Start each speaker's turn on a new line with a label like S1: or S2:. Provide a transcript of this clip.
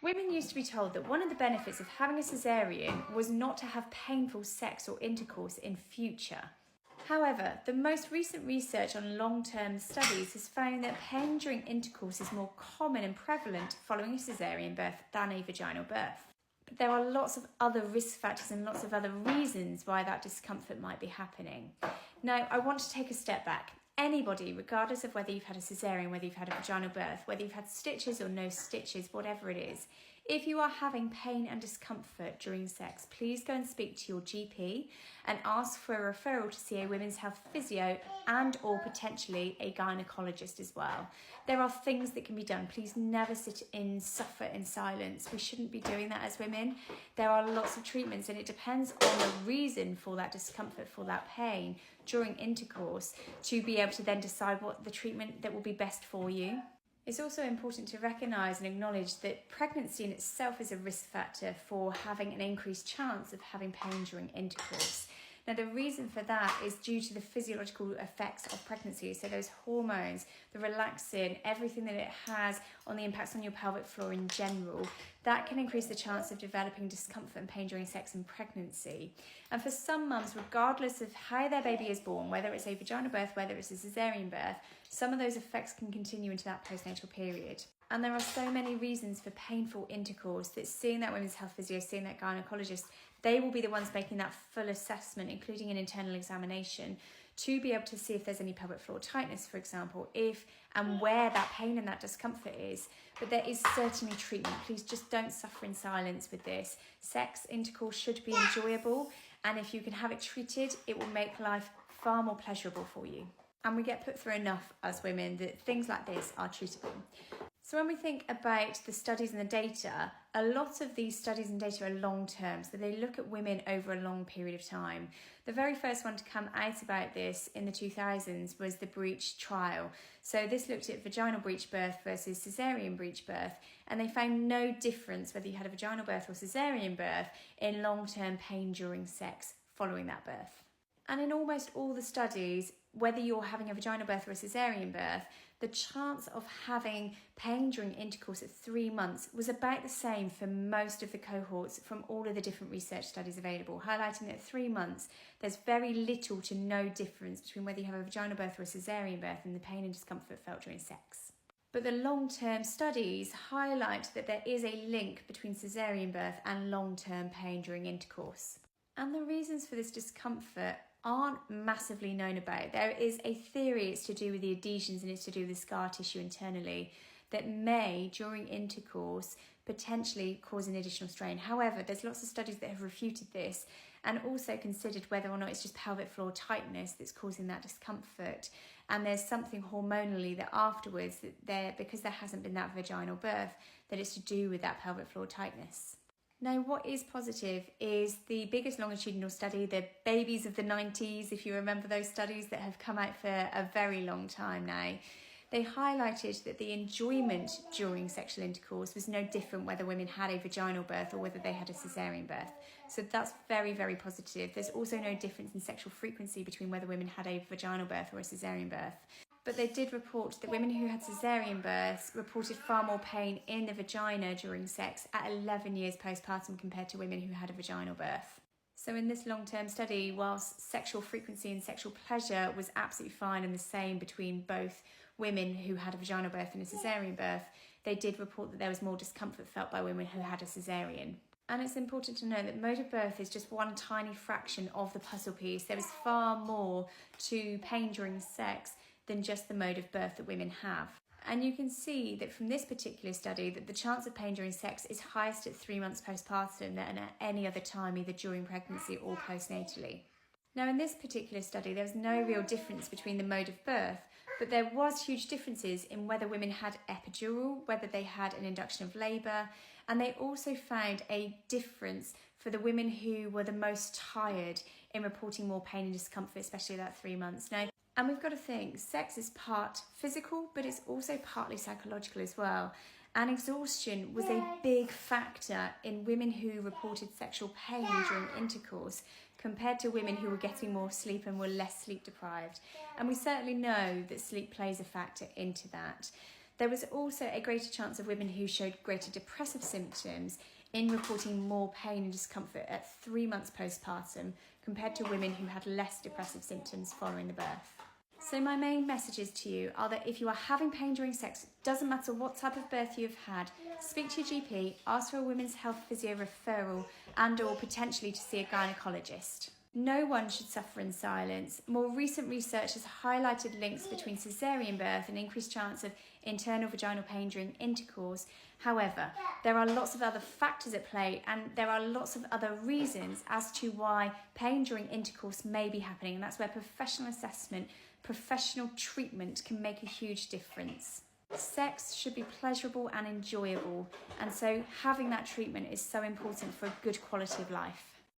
S1: Women used to be told that one of the benefits of having a caesarean was not to have painful sex or intercourse in future. However, the most recent research on long-term studies has found that pain during intercourse is more common and prevalent following a caesarean birth than a vaginal birth. But there are lots of other risk factors and lots of other reasons why that discomfort might be happening. Now, I want to take a step back. Anybody, regardless of whether you've had a caesarean, whether you've had a vaginal birth, whether you've had stitches or no stitches, whatever it is, if you are having pain and discomfort during sex, please go and speak to your GP and ask for a referral to see a women's health physio and or potentially a gynaecologist as well. There are things that can be done. Please never suffer in silence. We shouldn't be doing that as women. There are lots of treatments and it depends on the reason for that discomfort, for that pain during intercourse, to be able to then decide what the treatment that will be best for you. It's also important to recognise and acknowledge that pregnancy in itself is a risk factor for having an increased chance of having pain during intercourse. Now, the reason for that is due to the physiological effects of pregnancy. So those hormones, the relaxin, everything that it has on the impacts on your pelvic floor in general, that can increase the chance of developing discomfort and pain during sex and pregnancy. And for some mums, regardless of how their baby is born, whether it's a vaginal birth, whether it's a caesarean birth, some of those effects can continue into that postnatal period. And there are so many reasons for painful intercourse that seeing that women's health physio, seeing that gynaecologist, they will be the ones making that full assessment, including an internal examination, to be able to see if there's any pelvic floor tightness, for example, if and where that pain and that discomfort is. But there is certainly treatment. Please just don't suffer in silence with this. Sex, intercourse should be enjoyable, and if you can have it treated, it will make life far more pleasurable for you. And we get put through enough as women that things like this are treatable. So when we think about the studies and the data, a lot of these studies and data are long-term, so they look at women over a long period of time. The very first one to come out about this in the 2000s was the breech trial. So this looked at vaginal breech birth versus caesarean breech birth, and they found no difference whether you had a vaginal birth or caesarean birth in long-term pain during sex following that birth. And in almost all the studies, whether you're having a vaginal birth or a caesarean birth, the chance of having pain during intercourse at 3 months was about the same for most of the cohorts from all of the different research studies available, highlighting that at 3 months, there's very little to no difference between whether you have a vaginal birth or a caesarean birth and the pain and discomfort felt during sex. But the long-term studies highlight that there is a link between caesarean birth and long-term pain during intercourse. And the reasons for this discomfort aren't massively known about. There is a theory it's to do with the adhesions and it's to do with the scar tissue internally that may, during intercourse, potentially cause an additional strain. However, there's lots of studies that have refuted this and also considered whether or not it's just pelvic floor tightness that's causing that discomfort. And there's something hormonally that afterwards, because there hasn't been that vaginal birth, that it's to do with that pelvic floor tightness. Now, what is positive is the biggest longitudinal study, the babies of the 90s, if you remember those studies that have come out for a very long time now. They highlighted that the enjoyment during sexual intercourse was no different whether women had a vaginal birth or whether they had a caesarean birth. So that's very, very positive. There's also no difference in sexual frequency between whether women had a vaginal birth or a caesarean birth. But they did report that women who had caesarean births reported far more pain in the vagina during sex at 11 years postpartum compared to women who had a vaginal birth. So in this long-term study, whilst sexual frequency and sexual pleasure was absolutely fine and the same between both women who had a vaginal birth and a caesarean birth, they did report that there was more discomfort felt by women who had a caesarean. And it's important to know that mode of birth is just one tiny fraction of the puzzle piece. There is far more to pain during sex than just the mode of birth that women have. And you can see that from this particular study that the chance of pain during sex is highest at 3 months postpartum than at any other time, either during pregnancy or postnatally. Now, in this particular study, there was no real difference between the mode of birth, but there was huge differences in whether women had epidural, whether they had an induction of labour, and they also found a difference for the women who were the most tired in reporting more pain and discomfort, especially at 3 months. Now, and we've got to think, sex is part physical, but it's also partly psychological as well. And exhaustion was a big factor in women who reported sexual pain during intercourse compared to women who were getting more sleep and were less sleep deprived. And we certainly know that sleep plays a factor into that. There was also a greater chance of women who showed greater depressive symptoms in reporting more pain and discomfort at 3 months postpartum compared to women who had less depressive symptoms following the birth. So my main messages to you are that if you are having pain during sex, doesn't matter what type of birth you've had, speak to your GP, ask for a women's health physio referral and or potentially to see a gynaecologist. No one should suffer in silence. More recent research has highlighted links between caesarean birth and increased chance of internal vaginal pain during intercourse. However, there are lots of other factors at play and there are lots of other reasons as to why pain during intercourse may be happening, and that's where professional assessment, professional treatment can make a huge difference. Sex should be pleasurable and enjoyable, and so having that treatment is so important for a good quality of life.